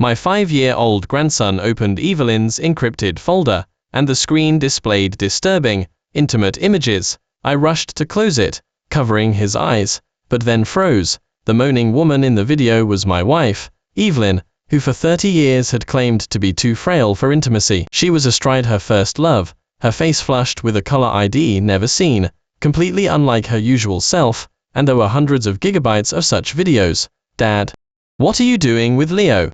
My 5-year-old grandson opened Evelyn's encrypted folder, and the screen displayed disturbing, intimate images. I rushed to close it, covering his eyes, but then froze. The moaning woman in the video was my wife, Evelyn, who for 30 years had claimed to be too frail for intimacy. She was astride her first love, her face flushed with a color ID never seen, completely unlike her usual self, and there were hundreds of gigabytes of such videos. Dad, what are you doing with Leo?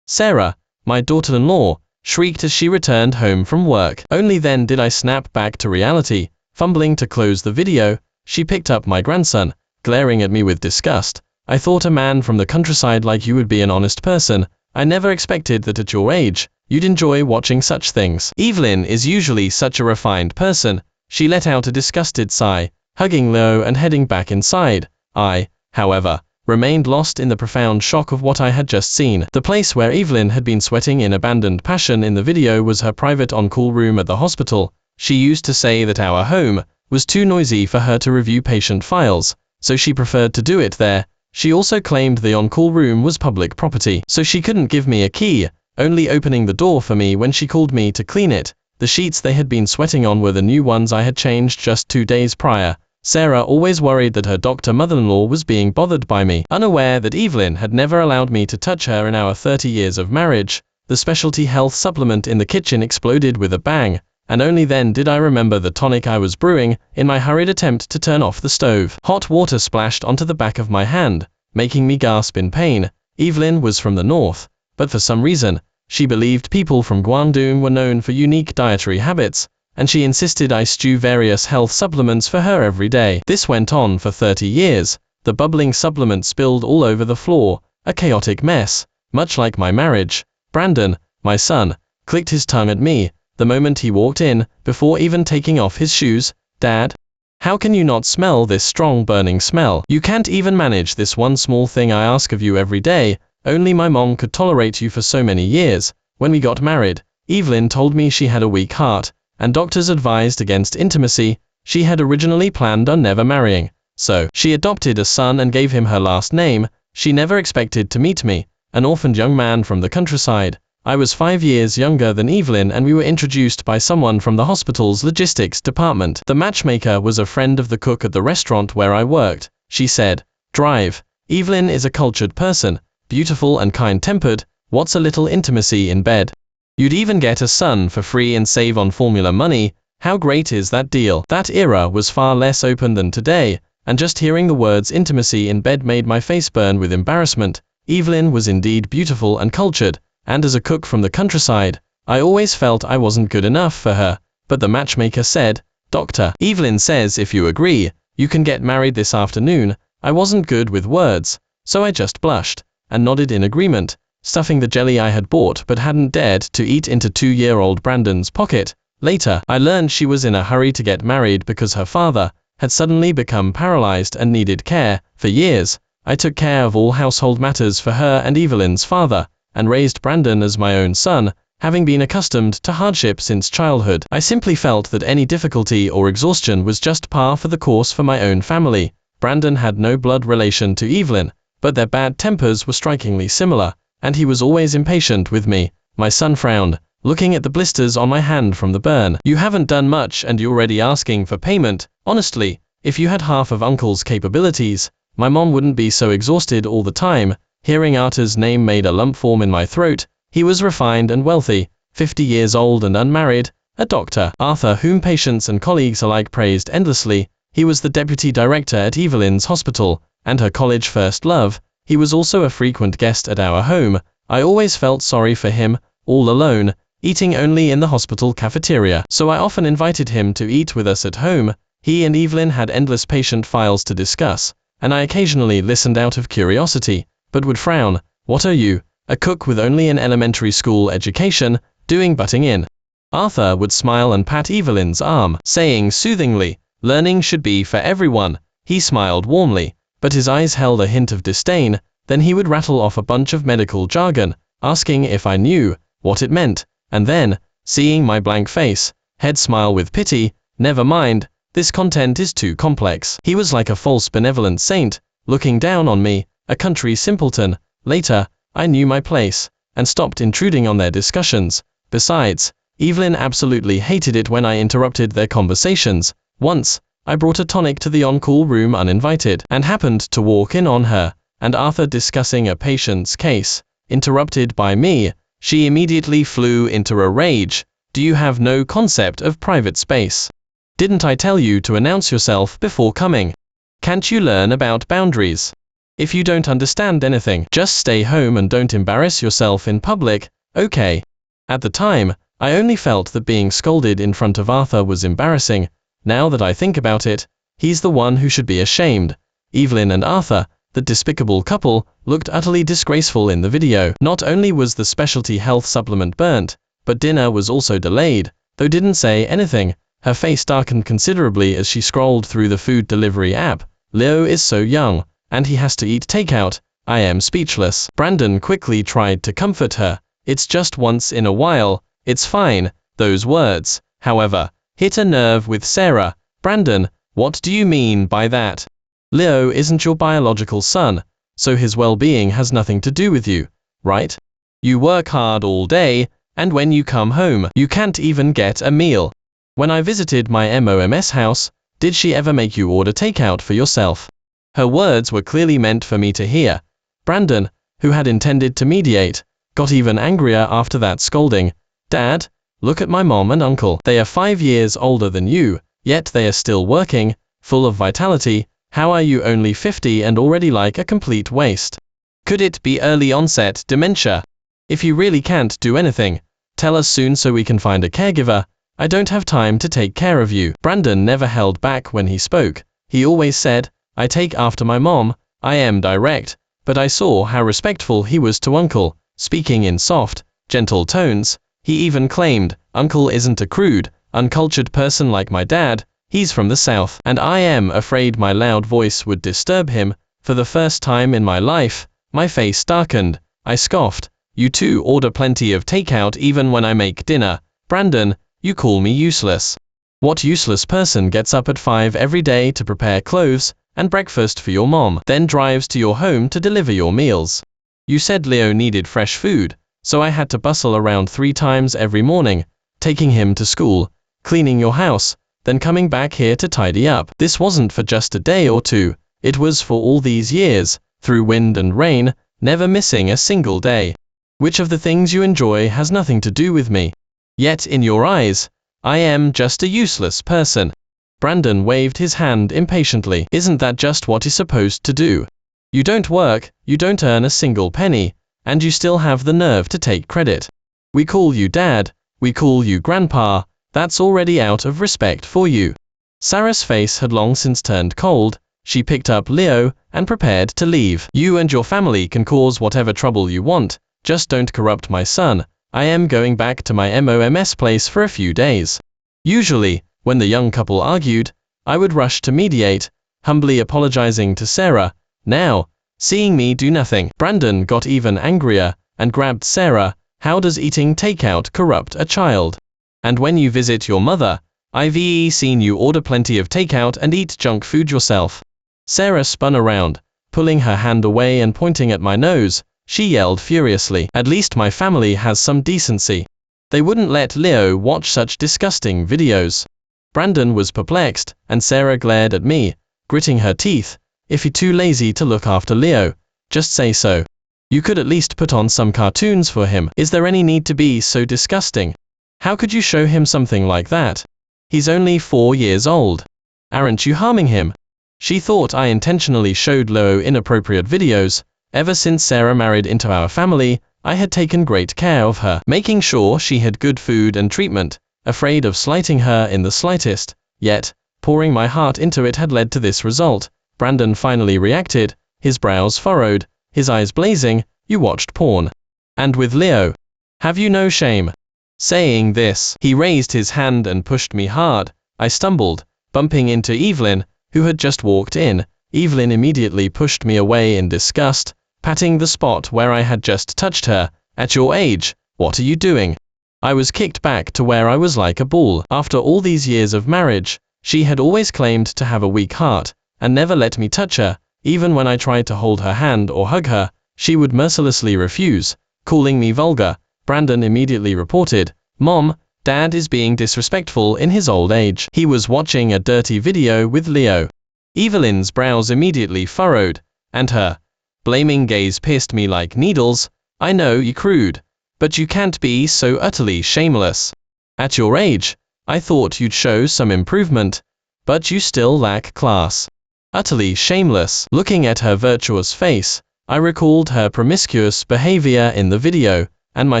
Sarah, my daughter-in-law, shrieked as she returned home from work. Only then did I snap back to reality. Fumbling to close the video, she picked up my grandson, glaring at me with disgust. I thought a man from the countryside like you would be an honest person. I never expected that at your age, you'd enjoy watching such things. Evelyn is usually such a refined person. She let out a disgusted sigh, hugging Leo and heading back inside. I, however, remained lost in the profound shock of what I had just seen. The place where Evelyn had been sweating in abandoned passion in the video was her private on-call room at the hospital. She used to say that our home was too noisy for her to review patient files, so she preferred to do it there. She also claimed the on-call room was public property, so she couldn't give me a key, only opening the door for me when she called me to clean it. The sheets they had been sweating on were the new ones I had changed just 2 days prior. Sarah always worried that her doctor mother-in-law was being bothered by me. Unaware that Evelyn had never allowed me to touch her in our 30 years of marriage, the specialty health supplement in the kitchen exploded with a bang, and only then did I remember the tonic I was brewing in my hurried attempt to turn off the stove. Hot water splashed onto the back of my hand, making me gasp in pain. Evelyn was from the north, but for some reason, she believed people from Guangdong were known for unique dietary habits, and she insisted I stew various health supplements for her every day. This went on for 30 years. The bubbling supplement spilled all over the floor, a chaotic mess, much like my marriage. Brandon, my son, clicked his tongue at me the moment he walked in, before even taking off his shoes. Dad, how can you not smell this strong burning smell? You can't even manage this one small thing I ask of you every day. Only my mom could tolerate you for so many years. When we got married, Evelyn told me she had a weak heart, and doctors advised against intimacy. She had originally planned on never marrying, so she adopted a son and gave him her last name. She never expected to meet me, an orphaned young man from the countryside. I was 5 years younger than Evelyn, and we were introduced by someone from the hospital's logistics department. The matchmaker was a friend of the cook at the restaurant where I worked. She said, "Drive. Evelyn is a cultured person, beautiful and kind-tempered. What's a little intimacy in bed? You'd even get a son for free and save on formula money. How great is that deal?" That era was far less open than today, and just hearing the words intimacy in bed made my face burn with embarrassment. Evelyn was indeed beautiful and cultured, and as a cook from the countryside, I always felt I wasn't good enough for her. But the matchmaker said, "Doctor, Evelyn says if you agree, you can get married this afternoon." I wasn't good with words, so I just blushed and nodded in agreement, stuffing the jelly I had bought but hadn't dared to eat into 2-year-old Brandon's pocket. Later, I learned she was in a hurry to get married because her father had suddenly become paralyzed and needed care. For years, I took care of all household matters for her and Evelyn's father, and raised Brandon as my own son, having been accustomed to hardship since childhood. I simply felt that any difficulty or exhaustion was just par for the course for my own family. Brandon had no blood relation to Evelyn, but their bad tempers were strikingly similar, and he was always impatient with me. My son frowned, looking at the blisters on my hand from the burn. "You haven't done much and you're already asking for payment. Honestly, if you had half of Uncle's capabilities, my mom wouldn't be so exhausted all the time." Hearing Arthur's name made a lump form in my throat. He was refined and wealthy, 50 years old and unmarried, a doctor. Arthur, whom patients and colleagues alike praised endlessly. He was the deputy director at Evelyn's hospital, and her college first love. He was also a frequent guest at our home. I always felt sorry for him, all alone, eating only in the hospital cafeteria. So I often invited him to eat with us at home. He and Evelyn had endless patient files to discuss, and I occasionally listened out of curiosity, but would frown. "What are you, a cook with only an elementary school education, doing butting in?" Arthur would smile and pat Evelyn's arm, saying soothingly, "Learning should be for everyone." He smiled warmly, but his eyes held a hint of disdain. Then he would rattle off a bunch of medical jargon, asking if I knew what it meant, and then, seeing my blank face, he'd smile with pity. "Never mind, this content is too complex." He was like a false benevolent saint, looking down on me, a country simpleton. Later, I knew my place. and stopped intruding on their discussions. Besides, Evelyn absolutely hated it when I interrupted their conversations. Once, I brought a tonic to the on-call room uninvited, and happened to walk in on her and Arthur discussing a patient's case. Interrupted by me, she immediately flew into a rage. Do you have no concept of private space? Didn't I tell you to announce yourself before coming? Can't you learn about boundaries? If you don't understand anything, just stay home and don't embarrass yourself in public, okay? At the time, I only felt that being scolded in front of Arthur was embarrassing. Now that I think about it, he's the one who should be ashamed. Evelyn and Arthur, the despicable couple, looked utterly disgraceful in the video. Not only was the specialty health supplement burnt, but dinner was also delayed. Though didn't say anything, her face darkened considerably as she scrolled through the food delivery app. Leo is so young, and he has to eat takeout. I am speechless. Brandon quickly tried to comfort her. It's just once in a while, it's fine. Those words, however, hit a nerve with Sarah. Brandon, what do you mean by that? Leo isn't your biological son, so his well-being has nothing to do with you, right? You work hard all day, and when you come home, you can't even get a meal. When I visited my mom's house, did she ever make you order takeout for yourself? Her words were clearly meant for me to hear. Brandon, who had intended to mediate, got even angrier after that scolding. Dad, look at my mom and uncle. They are 5 years older than you, yet they are still working, full of vitality. How are you only 50 and already like a complete waste? Could it be early onset dementia? If you really can't do anything, tell us soon so we can find a caregiver. I don't have time to take care of you. Brandon never held back when he spoke. He always said, I take after my mom. I am direct, but I saw how respectful he was to Uncle, speaking in soft, gentle tones. He even claimed, Uncle isn't a crude, uncultured person like my dad. He's from the South, and I am afraid my loud voice would disturb him. For the first time in my life, my face darkened. I scoffed. You two order plenty of takeout even when I make dinner. Brandon, you call me useless. What useless person gets up at 5 every day to prepare clothes and breakfast for your mom, then drives to your home to deliver your meals? You said Leo needed fresh food, so I had to bustle around 3 times every morning, taking him to school, cleaning your house, then coming back here to tidy up. This wasn't for just a day or two, it was for all these years, through wind and rain, never missing a single day. Which of the things you enjoy has nothing to do with me? Yet in your eyes, I am just a useless person. Brandon waved his hand impatiently. Isn't that just what he's supposed to do? You don't work, you don't earn a single penny, and you still have the nerve to take credit. We call you Dad, we call you Grandpa, that's already out of respect for you. Sarah's face had long since turned cold. She picked up Leo and prepared to leave. You and your family can cause whatever trouble you want, just don't corrupt my son. I am going back to my mom's place for a few days. Usually, when the young couple argued, I would rush to mediate, humbly apologizing to Sarah. Now, seeing me do nothing, Brandon got even angrier and grabbed Sarah. How does eating takeout corrupt a child? And when you visit your mother, I've seen you order plenty of takeout and eat junk food yourself. Sarah spun around, pulling her hand away and pointing at my nose. She yelled furiously. At least my family has some decency. They wouldn't let Leo watch such disgusting videos. Brandon was perplexed, and Sarah glared at me, gritting her teeth. If you're too lazy to look after Leo, just say so. You could at least put on some cartoons for him. Is there any need to be so disgusting? How could you show him something like that? He's only 4 years old. Aren't you harming him? She thought I intentionally showed Leo inappropriate videos. Ever since Sarah married into our family, I had taken great care of her, making sure she had good food and treatment, afraid of slighting her in the slightest. Yet, pouring my heart into it had led to this result. Brandon finally reacted, his brows furrowed, his eyes blazing. You watched porn. And with Leo. Have you no shame? Saying this, he raised his hand and pushed me hard. I stumbled, bumping into Evelyn, who had just walked in. Evelyn immediately pushed me away in disgust, patting the spot where I had just touched her. At your age, what are you doing? I was kicked back to where I was like a bull. After all these years of marriage, she had always claimed to have a weak heart, and never let me touch her. Even when I tried to hold her hand or hug her, she would mercilessly refuse, calling me vulgar. Brandon immediately reported, "Mom, Dad is being disrespectful in his old age. He was watching a dirty video with Leo." Evelyn's brows immediately furrowed, and her blaming gaze pierced me like needles. "I know you crude, but you can't be so utterly shameless. At your age, I thought you'd show some improvement, but you still lack class." Utterly shameless. Looking at her virtuous face, I recalled her promiscuous behavior in the video, and my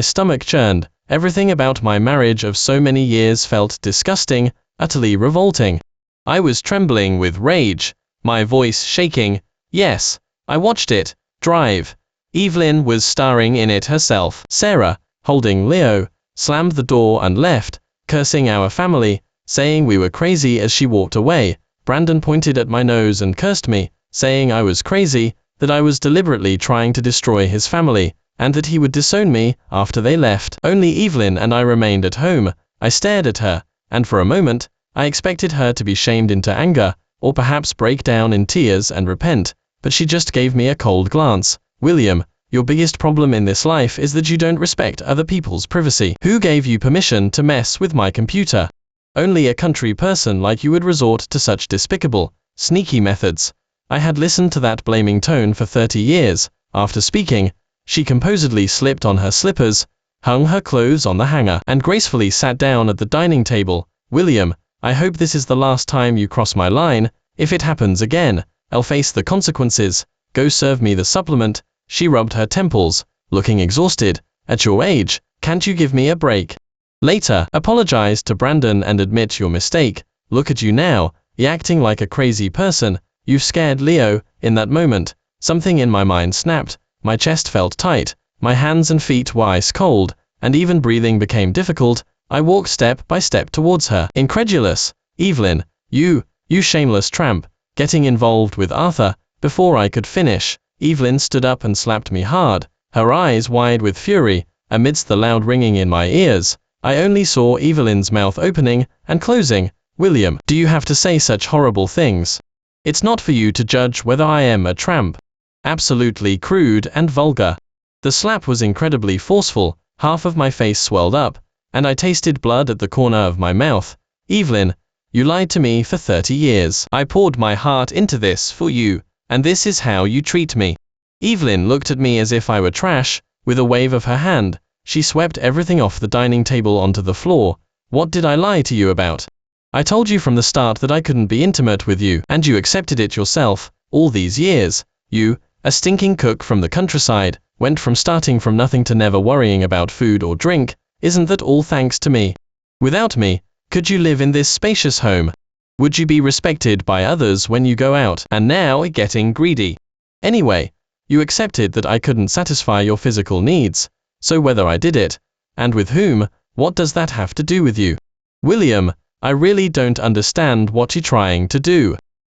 stomach churned. Everything about my marriage of so many years felt disgusting, utterly revolting. I was trembling with rage, my voice shaking. "Yes, I watched it. Drive." Evelyn was starring in it herself. Sarah, holding Leo, slammed the door and left, cursing our family, saying we were crazy as she walked away. Brandon pointed at my nose and cursed me, saying I was crazy, that I was deliberately trying to destroy his family, and that he would disown me after they left. Only Evelyn and I remained at home. I stared at her, and for a moment, I expected her to be shamed into anger, or perhaps break down in tears and repent, but she just gave me a cold glance. "William, your biggest problem in this life is that you don't respect other people's privacy. Who gave you permission to mess with my computer? Only a country person like you would resort to such despicable, sneaky methods." I had listened to that blaming tone for 30 years. After speaking, she composedly slipped on her slippers, hung her clothes on the hanger, and gracefully sat down at the dining table. "William, I hope this is the last time you cross my line. If it happens again, I'll face the consequences. Go serve me the supplement." She rubbed her temples, looking exhausted. "At your age, can't you give me a break? Later, apologize to Brandon and admit your mistake. Look at you now, you're acting like a crazy person. You've scared Leo." In that moment, something in my mind snapped. My chest felt tight, my hands and feet were ice cold, and even breathing became difficult. I walked step by step towards her, incredulous. "Evelyn, you shameless tramp, getting involved with Arthur." Before I could finish, Evelyn stood up and slapped me hard, her eyes wide with fury. Amidst the loud ringing in my ears, I only saw Evelyn's mouth opening and closing. "William, do you have to say such horrible things? It's not for you to judge whether I am a tramp. Absolutely crude and vulgar." The slap was incredibly forceful, half of my face swelled up, and I tasted blood at the corner of my mouth. "Evelyn, you lied to me for 30 years. I poured my heart into this for you, and this is how you treat me." Evelyn looked at me as if I were trash. With a wave of her hand, she swept everything off the dining table onto the floor. "What did I lie to you about? I told you from the start that I couldn't be intimate with you, and you accepted it yourself. All these years, you, a stinking cook from the countryside, went from starting from nothing to never worrying about food or drink. Isn't that all thanks to me? Without me, could you live in this spacious home? Would you be respected by others when you go out? And now you're getting greedy. Anyway, you accepted that I couldn't satisfy your physical needs, so whether I did it, and with whom, what does that have to do with you? William, I really don't understand what you're trying to do.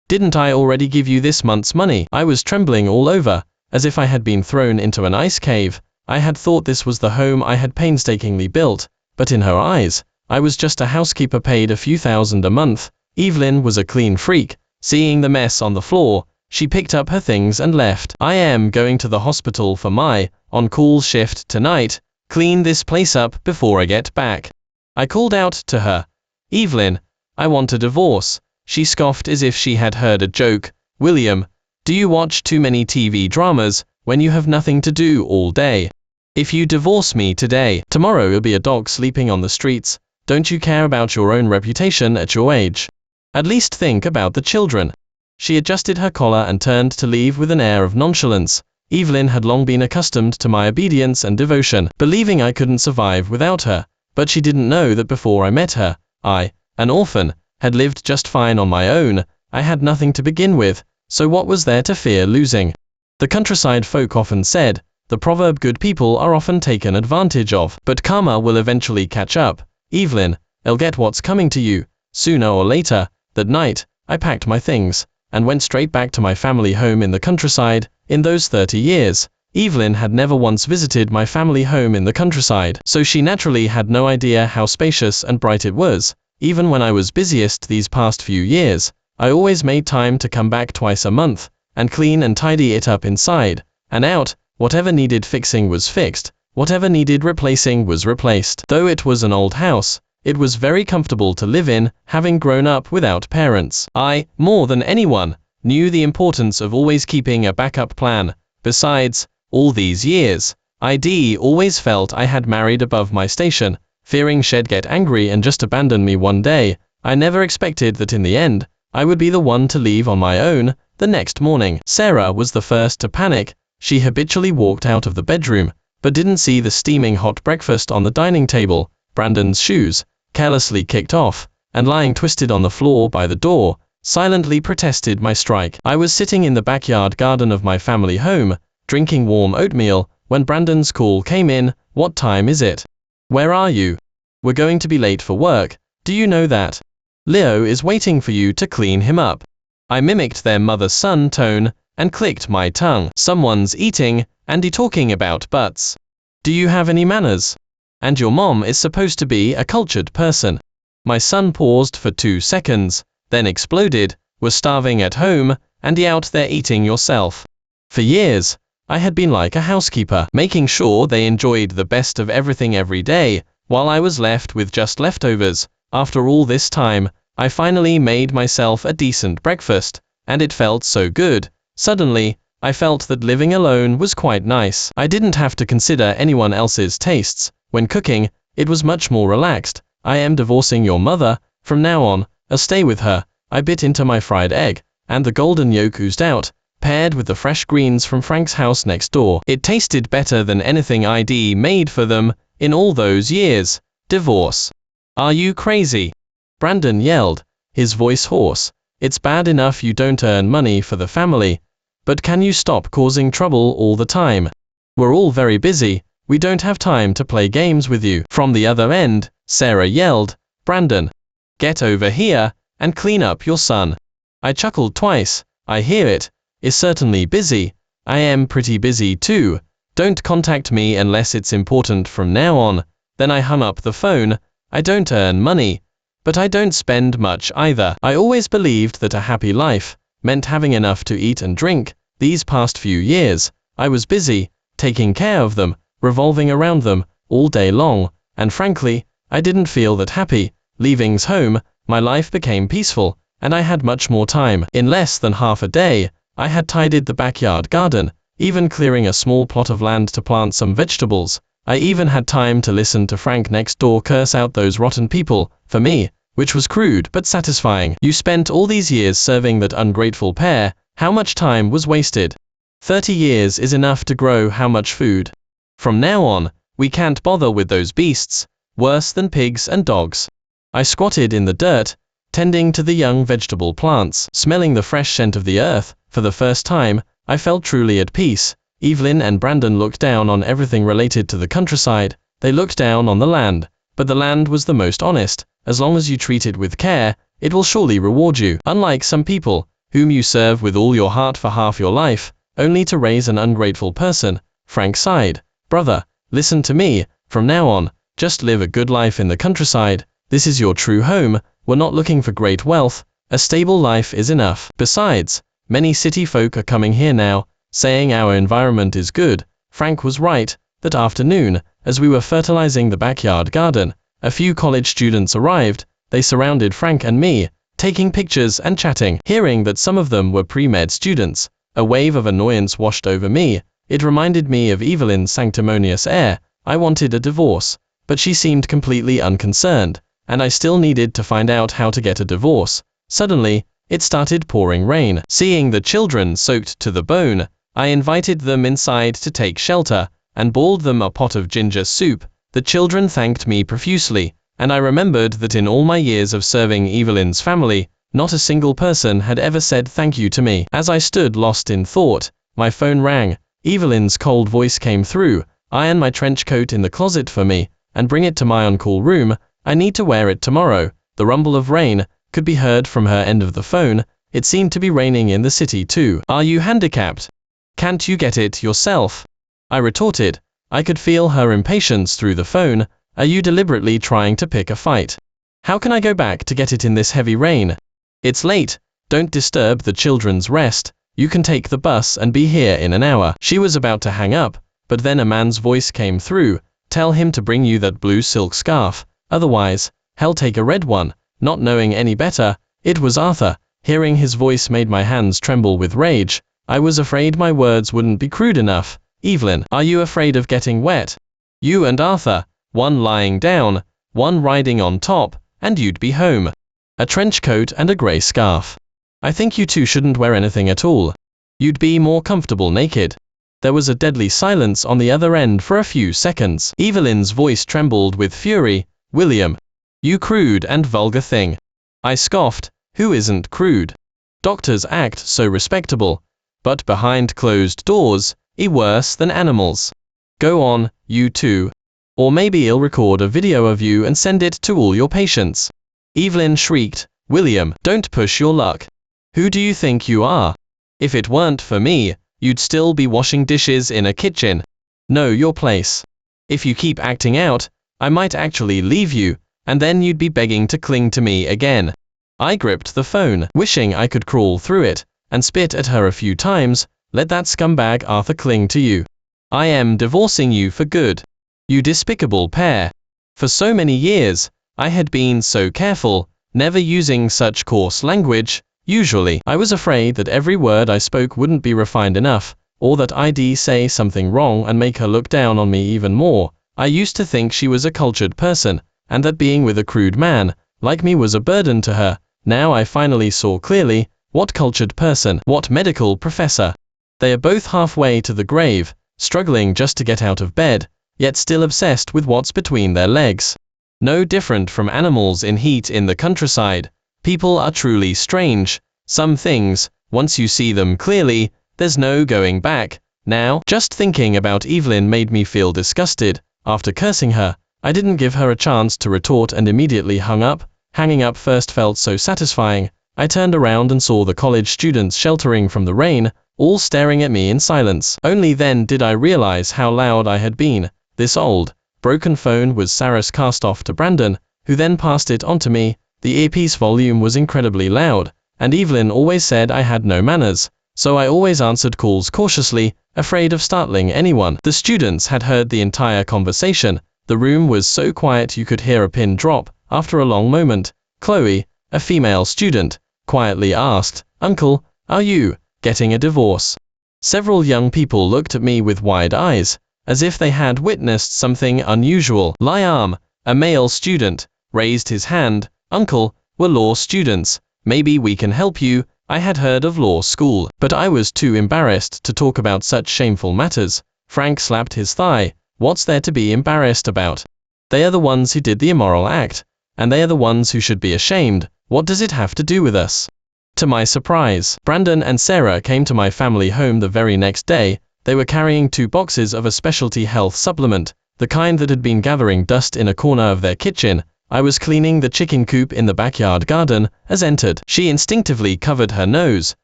Didn't I already give you this month's money?" I was trembling all over, as if I had been thrown into an ice cave. I had thought this was the home I had painstakingly built, but in her eyes, I was just a housekeeper paid a few thousand a month. Evelyn was a clean freak. Seeing the mess on the floor, she picked up her things and left. "I am going to the hospital for my on-call shift tonight. Clean this place up before I get back." I called out to her, "Evelyn, I want a divorce." She scoffed as if she had heard a joke. "William, do you watch too many TV dramas when you have nothing to do all day? If you divorce me today, tomorrow you'll be a dog sleeping on the streets. Don't you care about your own reputation at your age? At least think about the children." She adjusted her collar and turned to leave with an air of nonchalance. Evelyn had long been accustomed to my obedience and devotion, believing I couldn't survive without her, but she didn't know that before I met her, I, an orphan, had lived just fine on my own. I had nothing to begin with, so what was there to fear losing? The countryside folk often said, the proverb "good people are often taken advantage of, but karma will eventually catch up." Evelyn, "I'll get what's coming to you, sooner or later." That night, I packed my things, and went straight back to my family home in the countryside. In those 30 years, Evelyn had never once visited my family home in the countryside, so she naturally had no idea how spacious and bright it was. Even when I was busiest these past few years, I always made time to come back twice a month, and clean and tidy it up inside and out. Whatever needed fixing was fixed, Whatever needed replacing was replaced. Though it was an old house, it was very comfortable to live in, having grown up without parents. I, more than anyone, knew the importance of always keeping a backup plan. Besides, all these years, I'd always felt I had married above my station, fearing she'd get angry and just abandon me one day. I never expected that in the end, I would be the one to leave on my own. The next morning, Sarah was the first to panic. She habitually walked out of the bedroom, but didn't see the steaming hot breakfast on the dining table, Brandon's shoes, carelessly kicked off, and lying twisted on the floor by the door, silently protested my strike. I was sitting in the backyard garden of my family home, drinking warm oatmeal, when Brandon's call came in. "What time is it? Where are you? We're going to be late for work. Do you know that? Leo is waiting for you to clean him up." I mimicked their mother-son tone, and clicked my tongue. "Someone's eating, and talking about butts. Do you have any manners? And your mom is supposed to be a cultured person." My son paused for 2 seconds, then exploded. "We're starving at home, and you're out there eating yourself." For years, I had been like a housekeeper, making sure they enjoyed the best of everything every day, while I was left with just leftovers. After all this time, I finally made myself a decent breakfast, and it felt so good. Suddenly, I felt that living alone was quite nice. I didn't have to consider anyone else's tastes. When cooking, it was much more relaxed. "I am divorcing your mother. From now on, I'll stay with her." I bit into my fried egg, and the golden yolk oozed out, paired with the fresh greens from Frank's house next door. It tasted better than anything I'd made for them in all those years. "Divorce? Are you crazy?" Brandon yelled, his voice hoarse. "It's bad enough you don't earn money for the family, but can you stop causing trouble all the time? We're all very busy. We don't have time to play games with you." From the other end, Sarah yelled, "Brandon, get over here and clean up your son." I chuckled twice. "I hear it. Is certainly busy. I am pretty busy too. Don't contact me unless it's important from now on." Then I hung up the phone. I don't earn money, but I don't spend much either. I always believed that a happy life meant having enough to eat and drink. These past few years, I was busy, taking care of them, revolving around them, all day long, and frankly, I didn't feel that happy. Leaving home, my life became peaceful, and I had much more time. In less than half a day, I had tidied the backyard garden, even clearing a small plot of land to plant some vegetables. I even had time to listen to Frank next door curse out those rotten people, for me, which was crude but satisfying. "You spent all these years serving that ungrateful pair. How much time was wasted? 30 years is enough to grow how much food? From now on, we can't bother with those beasts, worse than pigs and dogs." I squatted in the dirt, tending to the young vegetable plants, smelling the fresh scent of the earth. For the first time, I felt truly at peace. Evelyn and Brandon looked down on everything related to the countryside. They looked down on the land, but the land was the most honest. As long as you treat it with care, it will surely reward you. Unlike some people, whom you serve with all your heart for half your life, only to raise an ungrateful person. Frank sighed. "Brother, listen to me. From now on, just live a good life in the countryside. This is your true home. We're not looking for great wealth. A stable life is enough. Besides, many city folk are coming here now, saying our environment is good." Frank was right. That afternoon, as we were fertilizing the backyard garden, a few college students arrived. They surrounded Frank and me, taking pictures and chatting. Hearing that some of them were pre-med students, a wave of annoyance washed over me. It reminded me of Evelyn's sanctimonious air. I wanted a divorce, but she seemed completely unconcerned, and I still needed to find out how to get a divorce. Suddenly, it started pouring rain. Seeing the children soaked to the bone, I invited them inside to take shelter, and boiled them a pot of ginger soup. The children thanked me profusely, and I remembered that in all my years of serving Evelyn's family, not a single person had ever said thank you to me. As I stood lost in thought, my phone rang. Evelyn's cold voice came through. "Iron my trench coat in the closet for me, and bring it to my on-call room. I need to wear it tomorrow." The rumble of rain could be heard from her end of the phone. It seemed to be raining in the city too. "Are you handicapped? Can't you get it yourself?" I retorted. I could feel her impatience through the phone. "Are you deliberately trying to pick a fight? How can I go back to get it in this heavy rain? It's late. Don't disturb the children's rest. You can take the bus and be here in an hour." She was about to hang up, But then a man's voice came through. Tell him to bring you that blue silk scarf, otherwise, hell take a red one. Not knowing any better, it was Arthur. Hearing his voice made my hands tremble with rage. I was afraid my words wouldn't be crude enough. Evelyn, are you afraid of getting wet? You and Arthur, one lying down, one riding on top, and you'd be home. A trench coat and a grey scarf. I think you two shouldn't wear anything at all. You'd be more comfortable naked. There was a deadly silence on the other end for a few seconds. Evelyn's voice trembled with fury. William, you crude and vulgar thing. I scoffed. Who isn't crude? Doctors act so respectable, but behind closed doors, worse than animals. Go on, you two. Or maybe I'll record a video of you and send it to all your patients. Evelyn shrieked. William, don't push your luck. Who do you think you are? If it weren't for me, you'd still be washing dishes in a kitchen. Know your place. If you keep acting out, I might actually leave you, and then you'd be begging to cling to me again. I gripped the phone, wishing I could crawl through it, and spit at her a few times. Let that scumbag Arthur cling to you. I am divorcing you for good. You despicable pair. For so many years, I had been so careful, never using such coarse language. Usually, I was afraid that every word I spoke wouldn't be refined enough, or that I'd say something wrong and make her look down on me even more. I used to think she was a cultured person, and that being with a crude man, like me, was a burden to her. Now I finally saw clearly. What cultured person? What medical professor? They are both halfway to the grave, struggling just to get out of bed, yet still obsessed with what's between their legs. No different from animals in heat in the countryside. People are truly strange. Some things, once you see them clearly, there's no going back. Now, just thinking about Evelyn made me feel disgusted. After cursing her, I didn't give her a chance to retort and immediately hung up. Hanging up first felt so satisfying. I turned around and saw the college students sheltering from the rain, all staring at me in silence. Only then did I realize how loud I had been. This old, broken phone was Sarah's cast off to Brandon, who then passed it on to me. The earpiece volume was incredibly loud, and Evelyn always said I had no manners, so I always answered calls cautiously, afraid of startling anyone. The students had heard the entire conversation. The room was so quiet you could hear a pin drop. After a long moment, Chloe, a female student, quietly asked, Uncle, are you getting a divorce? Several young people looked at me with wide eyes, as if they had witnessed something unusual. Liam, a male student, raised his hand. Uncle, we're law students. Maybe we can help you. I had heard of law school, but I was too embarrassed to talk about such shameful matters. Frank slapped his thigh. What's there to be embarrassed about? They are the ones who did the immoral act, and they are the ones who should be ashamed. What does it have to do with us? To my surprise, Brandon and Sarah came to my family home the very next day. They were carrying 2 boxes of a specialty health supplement, the kind that had been gathering dust in a corner of their kitchen. I was cleaning the chicken coop in the backyard garden. As entered, she instinctively covered her nose,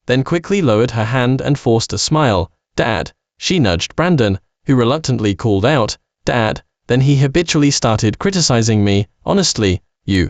then quickly lowered her hand and forced a smile. Dad, she nudged Brandon, who reluctantly called out, Dad. Then he habitually started criticizing me. Honestly,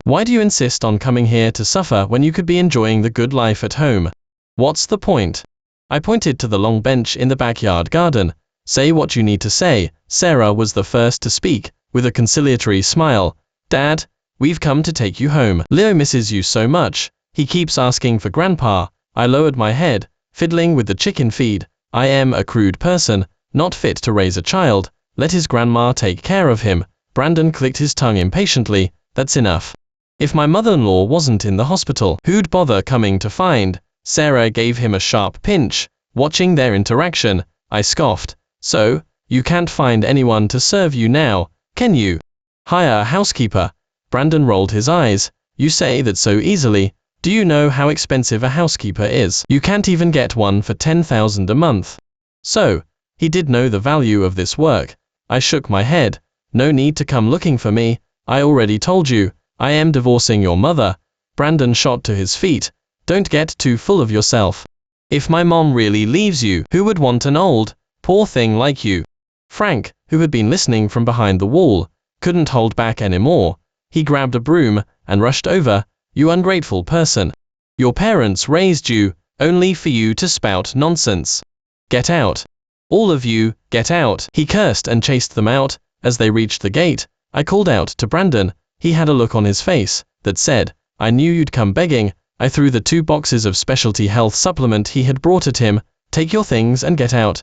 why do you insist on coming here to suffer when you could be enjoying the good life at home? What's the point? I pointed to the long bench in the backyard garden. Say what you need to say. Sarah was the first to speak, with a conciliatory smile. Dad, we've come to take you home. Leo misses you so much. He keeps asking for Grandpa. I lowered my head, fiddling with the chicken feed. I am a crude person, not fit to raise a child. Let his grandma take care of him. Brandon clicked his tongue impatiently. That's enough. If my mother-in-law wasn't in the hospital, who'd bother coming to find? Sarah gave him a sharp pinch. Watching their interaction, I scoffed. So, you can't find anyone to serve you now, can you? Hire a housekeeper. Brandon rolled his eyes. You say that so easily. Do you know how expensive a housekeeper is? You can't even get one for $10,000 a month. So, he did know the value of this work. I shook my head. No need to come looking for me. I already told you, I am divorcing your mother. Brandon shot to his feet. Don't get too full of yourself. If my mom really leaves you, who would want an old, poor thing like you? Frank, who had been listening from behind the wall, couldn't hold back anymore. He grabbed a broom and rushed over. You ungrateful person. Your parents raised you, only for you to spout nonsense. Get out. All of you, get out. He cursed and chased them out. As they reached the gate, I called out to Brandon. He had a look on his face that said, I knew you'd come begging. I threw the 2 boxes of specialty health supplement he had brought at him. Take your things and get out.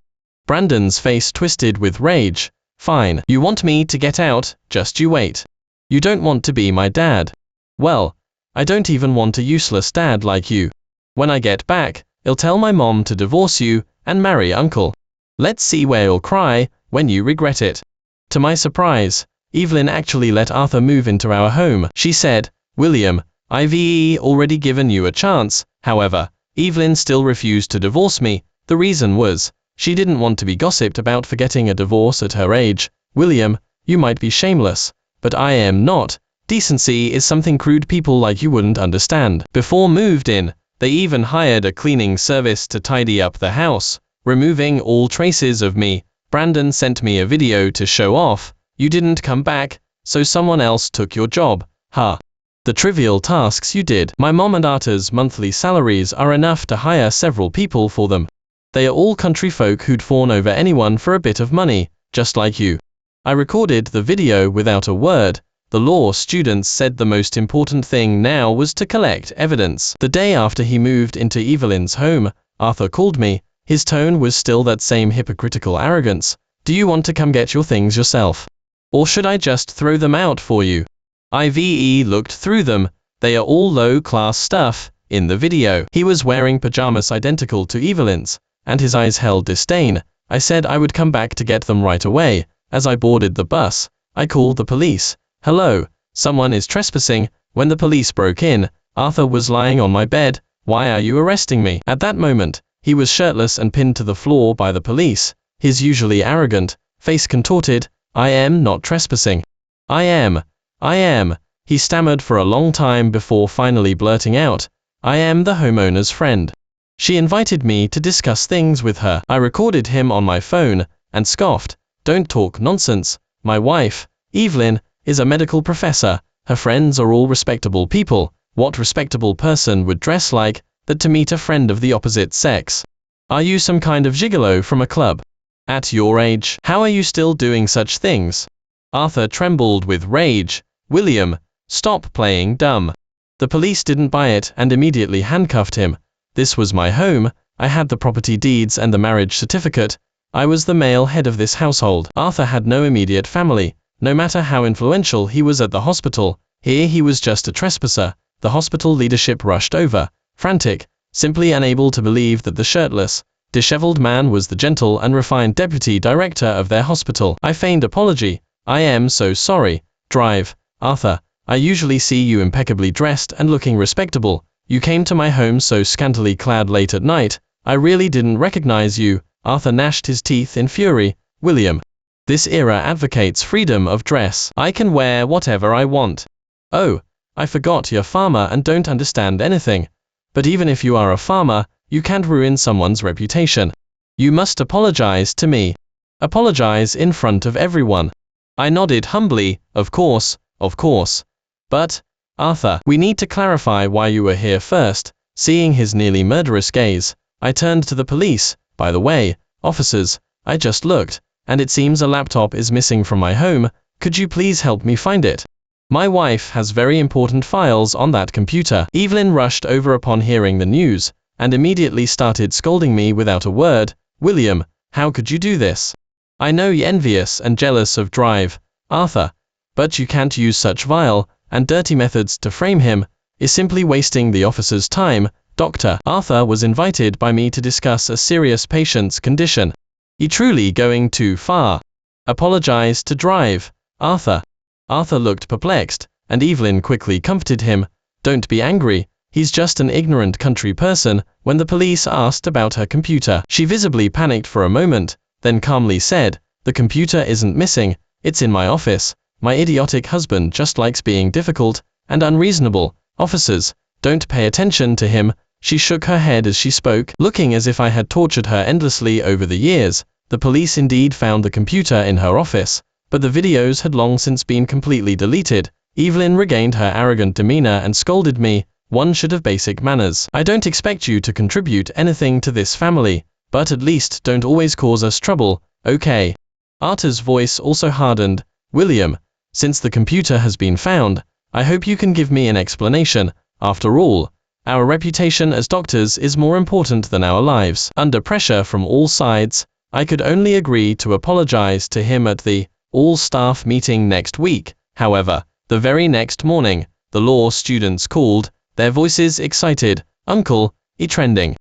Brandon's face twisted with rage. Fine, you want me to get out, just you wait. You don't want to be my dad. Well, I don't even want a useless dad like you. When I get back, I'll tell my mom to divorce you and marry uncle. Let's see where you'll cry when you regret it. To my surprise, Evelyn actually let Arthur move into our home. She said, William, I've already given you a chance. However, Evelyn still refused to divorce me. The reason was, she didn't want to be gossiped about for getting a divorce at her age. William, you might be shameless, but I am not. Decency is something crude people like you wouldn't understand. Before moved in, they even hired a cleaning service to tidy up the house, removing all traces of me. Brandon sent me a video to show off. You didn't come back, so someone else took your job. Ha. The trivial tasks you did. My mom and Arthur's monthly salaries are enough to hire several people for them. They are all country folk who'd fawn over anyone for a bit of money, just like you. I recorded the video without a word. The law students said the most important thing now was to collect evidence. The day after he moved into Evelyn's home, Arthur called me. His tone was still that same hypocritical arrogance. Do you want to come get your things yourself? Or should I just throw them out for you? I've looked through them. They are all low-class stuff. In the video, he was wearing pajamas identical to Evelyn's, and his eyes held disdain. I said I would come back to get them right away. As I boarded the bus, I called the police. Hello, someone is trespassing. When the police broke in, Arthur was lying on my bed. Why are you arresting me? At that moment, he was shirtless and pinned to the floor by the police, his usually arrogant face contorted. I am not trespassing. I am. He stammered for a long time before finally blurting out, I am the homeowner's friend. She invited me to discuss things with her. I recorded him on my phone and scoffed. Don't talk nonsense. My wife, Evelyn, is a medical professor. Her friends are all respectable people. What respectable person would dress like that to meet a friend of the opposite sex? Are you some kind of gigolo from a club? At your age, how are you still doing such things? Arthur trembled with rage. William, stop playing dumb. The police didn't buy it and immediately handcuffed him. This was my home. I had the property deeds and the marriage certificate. I was the male head of this household. Arthur had no immediate family, no matter how influential he was at the hospital. Here he was just a trespasser. The hospital leadership rushed over, frantic, simply unable to believe that the shirtless, disheveled man was the gentle and refined deputy director of their hospital. I feigned apology. I am so sorry. Drive, Arthur. I usually see you impeccably dressed and looking respectable. You came to my home so scantily clad late at night. I really didn't recognize you. Arthur gnashed his teeth in fury. William, this era advocates freedom of dress. I can wear whatever I want. Oh, I forgot you're a farmer and don't understand anything. But even if you are a farmer, you can't ruin someone's reputation. You must apologize to me. Apologize in front of everyone. I nodded humbly. Of course. But, Arthur, we need to clarify why you were here first. Seeing his nearly murderous gaze, I turned to the police. By the way, officers, I just looked, and it seems a laptop is missing from my home. Could you please help me find it? My wife has very important files on that computer. Evelyn rushed over upon hearing the news, and immediately started scolding me without a word. William, how could you do this? I know you're envious and jealous of Drive, Arthur, but you can't use such vile and dirty methods to frame him. Is simply wasting the officer's time. Doctor Arthur was invited by me to discuss a serious patient's condition. You truly going too far. Apologize to Drive, Arthur. Arthur looked perplexed, and Evelyn quickly comforted him. Don't be angry, he's just an ignorant country person. When the police asked about her computer, she visibly panicked for a moment, then calmly said, the computer isn't missing, it's in my office. My idiotic husband just likes being difficult and unreasonable. Officers, don't pay attention to him. She shook her head as she spoke, looking as if I had tortured her endlessly over the years. The police indeed found the computer in her office, but the videos had long since been completely deleted. Evelyn regained her arrogant demeanor and scolded me. One should have basic manners. I don't expect you to contribute anything to this family, but at least don't always cause us trouble, okay? Arthur's voice also hardened. William, since the computer has been found, I hope you can give me an explanation. After all, our reputation as doctors is more important than our lives. Under pressure from all sides, I could only agree to apologize to him at the all-staff meeting next week. However, the very next morning, the law students called, their voices excited. Uncle, trending.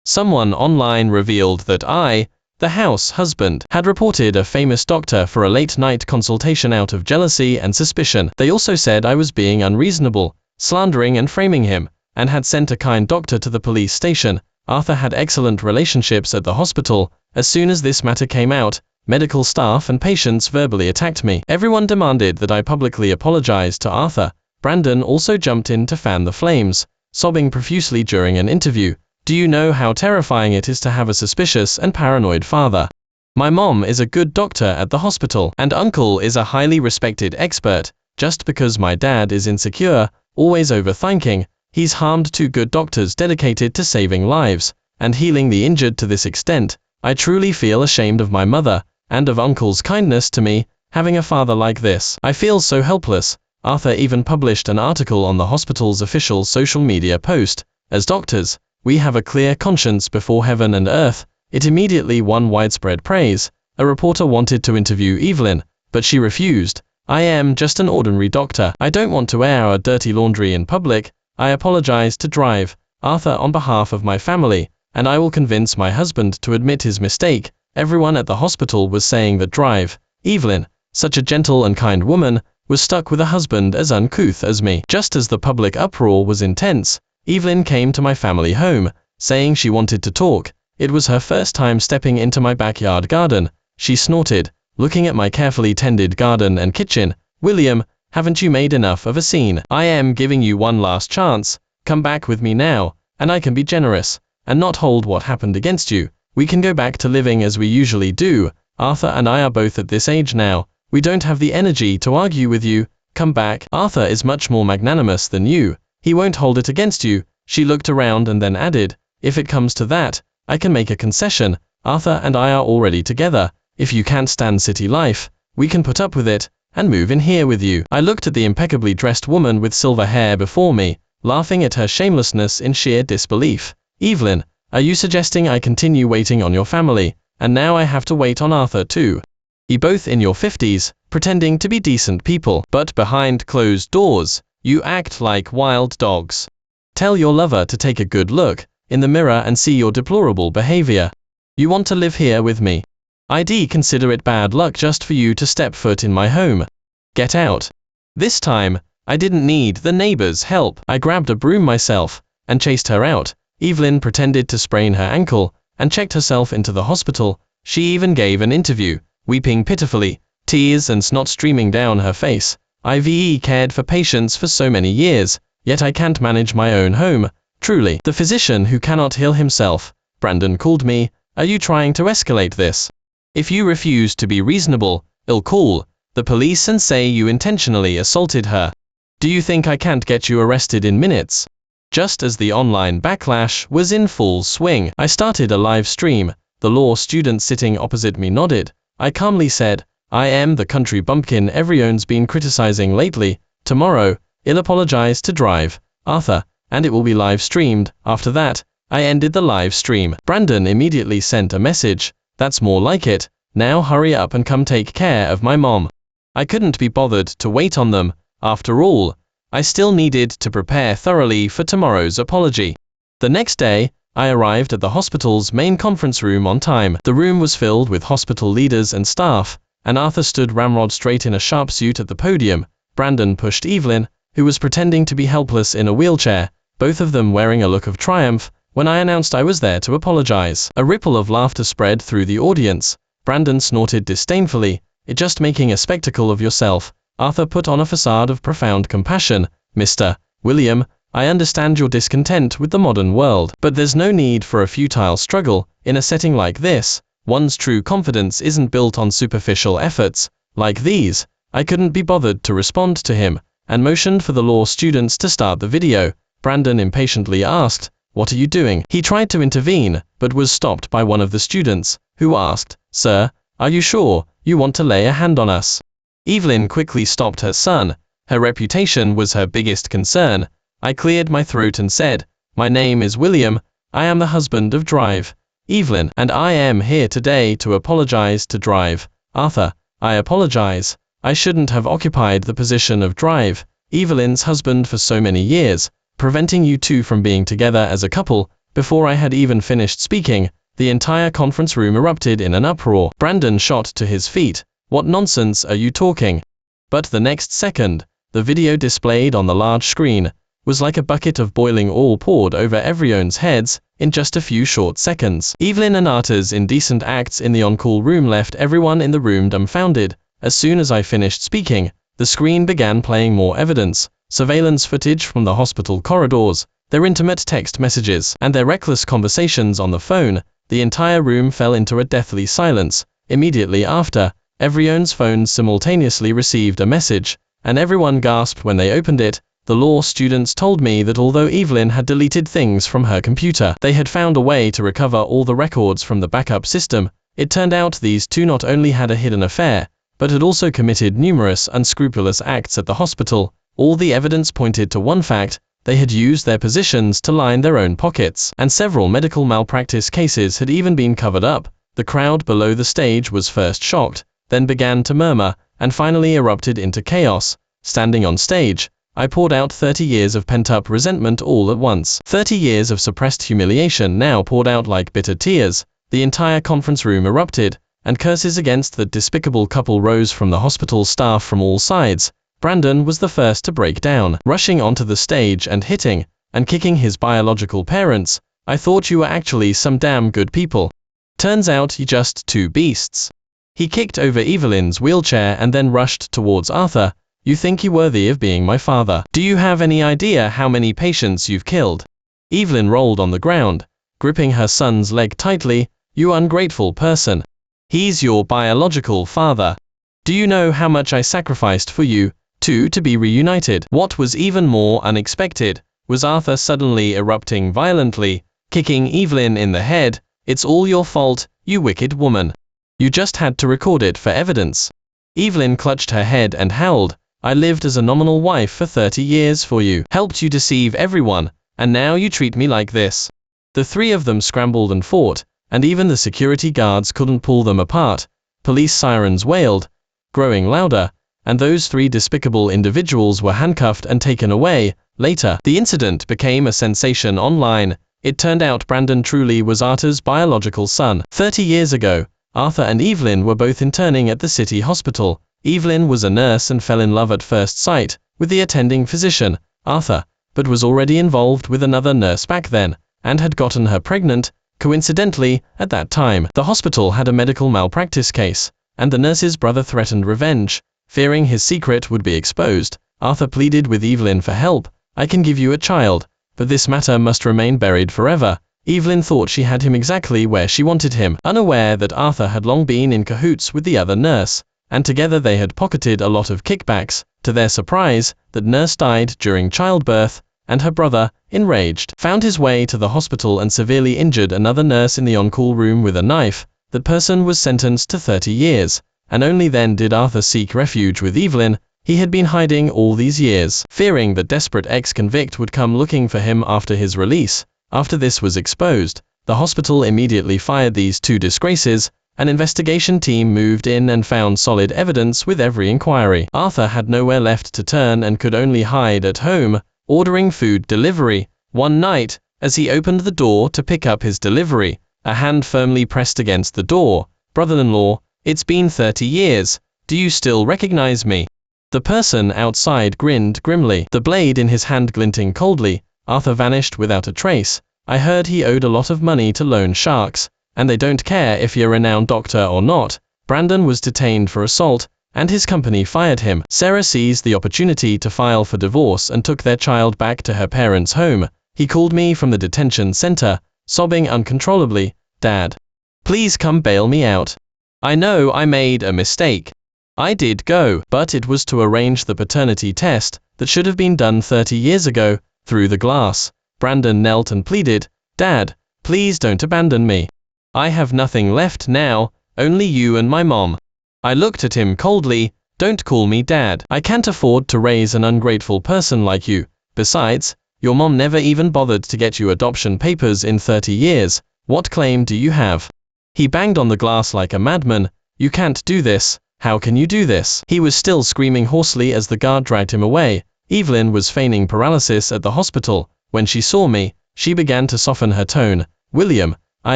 Someone online revealed that I, the house husband, had reported a famous doctor for a late-night consultation out of jealousy and suspicion. They also said I was being unreasonable, slandering and framing him, and had sent a kind doctor to the police station. Arthur had excellent relationships at the hospital. As soon as this matter came out, medical staff and patients verbally attacked me. Everyone demanded that I publicly apologize to Arthur. Brandon also jumped in to fan the flames, sobbing profusely during an interview. Do you know how terrifying it is to have a suspicious and paranoid father? My mom is a good doctor at the hospital, and uncle is a highly respected expert. Just because my dad is insecure, always overthinking, he's harmed two good doctors dedicated to saving lives and healing the injured to this extent. I truly feel ashamed of my mother and of uncle's kindness to me. Having a father like this, I feel so helpless. Arthur even published an article on the hospital's official social media post. As doctors, we have a clear conscience before heaven and earth. It immediately won widespread praise. A reporter wanted to interview Evelyn, but she refused. I am just an ordinary doctor. I don't want to air our dirty laundry in public. I apologize to Drive, Arthur, on behalf of my family, and I will convince my husband to admit his mistake. Everyone at the hospital was saying that Drive, Evelyn, such a gentle and kind woman, was stuck with a husband as uncouth as me. Just as the public uproar was intense, Evelyn came to my family home, saying she wanted to talk. It was her first time stepping into my backyard garden. She snorted, looking at my carefully tended garden and kitchen. William, haven't you made enough of a scene? I am giving you one last chance. Come back with me now, and I can be generous, and not hold what happened against you. We can go back to living as we usually do. Arthur and I are both at this age now. We don't have the energy to argue with you. Come back. Arthur is much more magnanimous than you. He won't hold it against you. She looked around and then added, if it comes to that, I can make a concession. Arthur and I are already together. If you can't stand city life, we can put up with it and move in here with you. I looked at the impeccably dressed woman with silver hair before me, laughing at her shamelessness in sheer disbelief. Evelyn, are you suggesting I continue waiting on your family, and now I have to wait on Arthur too? You both in your 50s, pretending to be decent people, but behind closed doors, you act like wild dogs. Tell your lover to take a good look in the mirror and see your deplorable behavior. You want to live here with me? I'd consider it bad luck just for you to step foot in my home. Get out. This time, I didn't need the neighbor's help. I grabbed a broom myself and chased her out. Evelyn pretended to sprain her ankle and checked herself into the hospital. She even gave an interview, weeping pitifully, tears and snot streaming down her face. I've cared for patients for so many years, yet I can't manage my own home. Truly, the physician who cannot heal himself. Brandon called me. Are you trying to escalate this? If you refuse to be reasonable, I'll call the police and say you intentionally assaulted her. Do you think I can't get you arrested in minutes? Just as the online backlash was in full swing, I started a live stream. The law student sitting opposite me nodded. I calmly said, I am the country bumpkin everyone's been criticizing lately. Tomorrow, I'll apologize to Drive, Arthur, and it will be live streamed. After that, I ended the live stream. Brandon immediately sent a message. That's more like it. Now hurry up and come take care of my mom. I couldn't be bothered to wait on them. After all, I still needed to prepare thoroughly for tomorrow's apology. The next day, I arrived at the hospital's main conference room on time. The room was filled with hospital leaders and staff, and Arthur stood ramrod straight in a sharp suit at the podium. Brandon pushed Evelyn, who was pretending to be helpless in a wheelchair, both of them wearing a look of triumph, when I announced I was there to apologize. A ripple of laughter spread through the audience. Brandon snorted disdainfully. You're just making a spectacle of yourself. Arthur put on a facade of profound compassion. Mr. William, I understand your discontent with the modern world, but there's no need for a futile struggle. In a setting like this, one's true confidence isn't built on superficial efforts like these. I couldn't be bothered to respond to him, and motioned for the law students to start the video. Brandon impatiently asked, what are you doing? He tried to intervene, but was stopped by one of the students, who asked, Sir, are you sure you want to lay a hand on us? Evelyn quickly stopped her son. Her reputation was her biggest concern. I cleared my throat and said, My name is William, I am the husband of Drive, Evelyn, and I am here today to apologize to Drive, Arthur. I apologize. I shouldn't have occupied the position of Drive, Evelyn's husband for so many years, preventing you two from being together as a couple. Before I had even finished speaking, the entire conference room erupted in an uproar. Brandon shot to his feet. What nonsense are you talking? But the next second, the video displayed on the large screen was like a bucket of boiling oil poured over everyone's heads in just a few short seconds. Evelyn and Arthur's indecent acts in the on-call room left everyone in the room dumbfounded. As soon as I finished speaking, the screen began playing more evidence, surveillance footage from the hospital corridors, their intimate text messages, and their reckless conversations on the phone. The entire room fell into a deathly silence. Immediately after, everyone's phones simultaneously received a message, and everyone gasped when they opened it. The law students told me that although Evelyn had deleted things from her computer, they had found a way to recover all the records from the backup system. It turned out these two not only had a hidden affair, but had also committed numerous unscrupulous acts at the hospital. All the evidence pointed to one fact: they had used their positions to line their own pockets, and several medical malpractice cases had even been covered up. The crowd below the stage was first shocked, then began to murmur, and finally erupted into chaos. Standing on stage, I poured out 30 years of pent-up resentment all at once. 30 years of suppressed humiliation now poured out like bitter tears. The entire conference room erupted, and curses against the despicable couple rose from the hospital staff from all sides. Brandon was the first to break down, rushing onto the stage and hitting and kicking his biological parents. I thought you were actually some damn good people. Turns out you're just two beasts. He kicked over Evelyn's wheelchair and then rushed towards Arthur. You think you're worthy of being my father? Do you have any idea how many patients you've killed? Evelyn rolled on the ground, gripping her son's leg tightly. You ungrateful person. He's your biological father. Do you know how much I sacrificed for you two to be reunited? What was even more unexpected was Arthur suddenly erupting violently, kicking Evelyn in the head. It's all your fault, you wicked woman. You just had to record it for evidence. Evelyn clutched her head and howled. I lived as a nominal wife for 30 years for you, helped you deceive everyone, and now you treat me like this. The three of them scrambled and fought, and even the security guards couldn't pull them apart. Police sirens wailed, growing louder, and those three despicable individuals were handcuffed and taken away. Later, the incident became a sensation online. It turned out Brandon truly was Arthur's biological son. 30 years ago, Arthur and Evelyn were both interning at the city hospital. Evelyn was a nurse and fell in love at first sight with the attending physician, Arthur, but was already involved with another nurse back then, and had gotten her pregnant. Coincidentally, at that time, the hospital had a medical malpractice case, and the nurse's brother threatened revenge. Fearing his secret would be exposed, Arthur pleaded with Evelyn for help. I can give you a child, but this matter must remain buried forever. Evelyn thought she had him exactly where she wanted him, unaware that Arthur had long been in cahoots with the other nurse, and together they had pocketed a lot of kickbacks. To their surprise, that nurse died during childbirth, and her brother, enraged, found his way to the hospital and severely injured another nurse in the on-call room with a knife. That person was sentenced to 30 years, and only then did Arthur seek refuge with Evelyn. He had been hiding all these years, fearing that desperate ex-convict would come looking for him after his release. After this was exposed, the hospital immediately fired these two disgraces. An investigation team moved in and found solid evidence with every inquiry. Arthur had nowhere left to turn and could only hide at home, ordering food delivery. One night, as he opened the door to pick up his delivery, a hand firmly pressed against the door. Brother-in-law, it's been 30 years. Do you still recognize me? The person outside grinned grimly, the blade in his hand glinting coldly. Arthur vanished without a trace. I heard he owed a lot of money to loan sharks, and they don't care if you're a renowned doctor or not. Brandon was detained for assault, and his company fired him. Sarah seized the opportunity to file for divorce and took their child back to her parents' home. He called me from the detention center, sobbing uncontrollably. Dad, please come bail me out. I know I made a mistake. I did go, but it was to arrange the paternity test that should have been done 30 years ago. Through the glass, Brandon knelt and pleaded, "Dad, please don't abandon me. I have nothing left now, only you and my mom." I looked at him coldly. "Don't call me Dad. I can't afford to raise an ungrateful person like you. Besides, your mom never even bothered to get you adoption papers in 30 years. What claim do you have?" He banged on the glass like a madman. "You can't do this. How can you do this?" He was still screaming hoarsely as the guard dragged him away. Evelyn was feigning paralysis at the hospital. When she saw me, she began to soften her tone. "William, I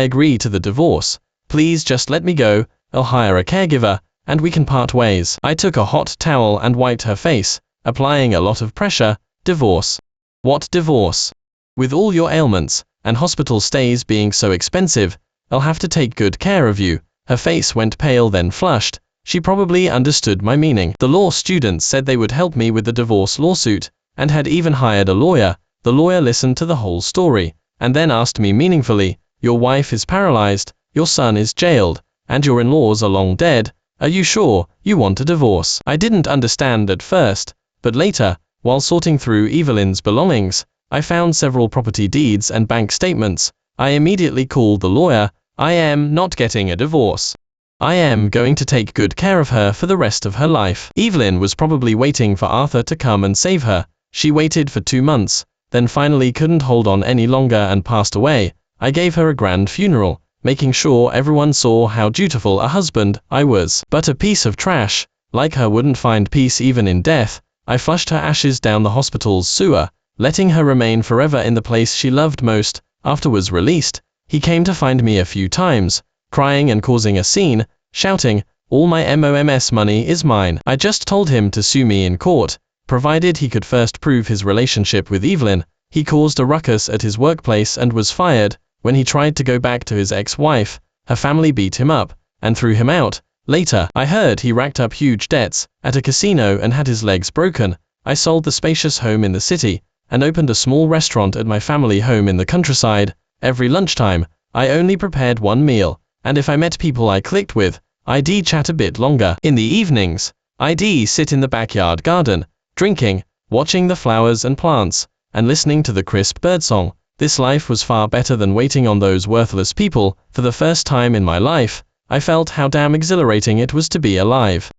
agree to the divorce. Please just let me go. I'll hire a caregiver, and we can part ways." I took a hot towel and wiped her face, applying a lot of pressure. "Divorce? What divorce? With all your ailments, and hospital stays being so expensive, I'll have to take good care of you." Her face went pale then flushed. She probably understood my meaning. The law students said they would help me with the divorce lawsuit, and had even hired a lawyer. The lawyer listened to the whole story, and then asked me meaningfully, "Your wife is paralyzed, your son is jailed, and your in-laws are long dead. Are you sure you want a divorce?" I didn't understand at first, but later, while sorting through Evelyn's belongings, I found several property deeds and bank statements. I immediately called the lawyer. "I am not getting a divorce. I am going to take good care of her for the rest of her life." Evelyn was probably waiting for Arthur to come and save her. She waited for 2 months, then finally couldn't hold on any longer and passed away. I gave her a grand funeral, making sure everyone saw how dutiful a husband I was. But a piece of trash, like her, wouldn't find peace even in death. I flushed her ashes down the hospital's sewer, letting her remain forever in the place she loved most. Afterwards released, he came to find me a few times, crying and causing a scene, shouting, "All my MOMS money is mine." I just told him to sue me in court, provided he could first prove his relationship with Evelyn. He caused a ruckus at his workplace and was fired. When he tried to go back to his ex-wife, her family beat him up and threw him out. Later, I heard he racked up huge debts at a casino and had his legs broken. I sold the spacious home in the city and opened a small restaurant at my family home in the countryside. Every lunchtime, I only prepared one meal, and if I met people I clicked with, I'd chat a bit longer. In the evenings, I'd sit in the backyard garden, drinking, watching the flowers and plants, and listening to the crisp birdsong. This life was far better than waiting on those worthless people. For the first time in my life, I felt how damn exhilarating it was to be alive.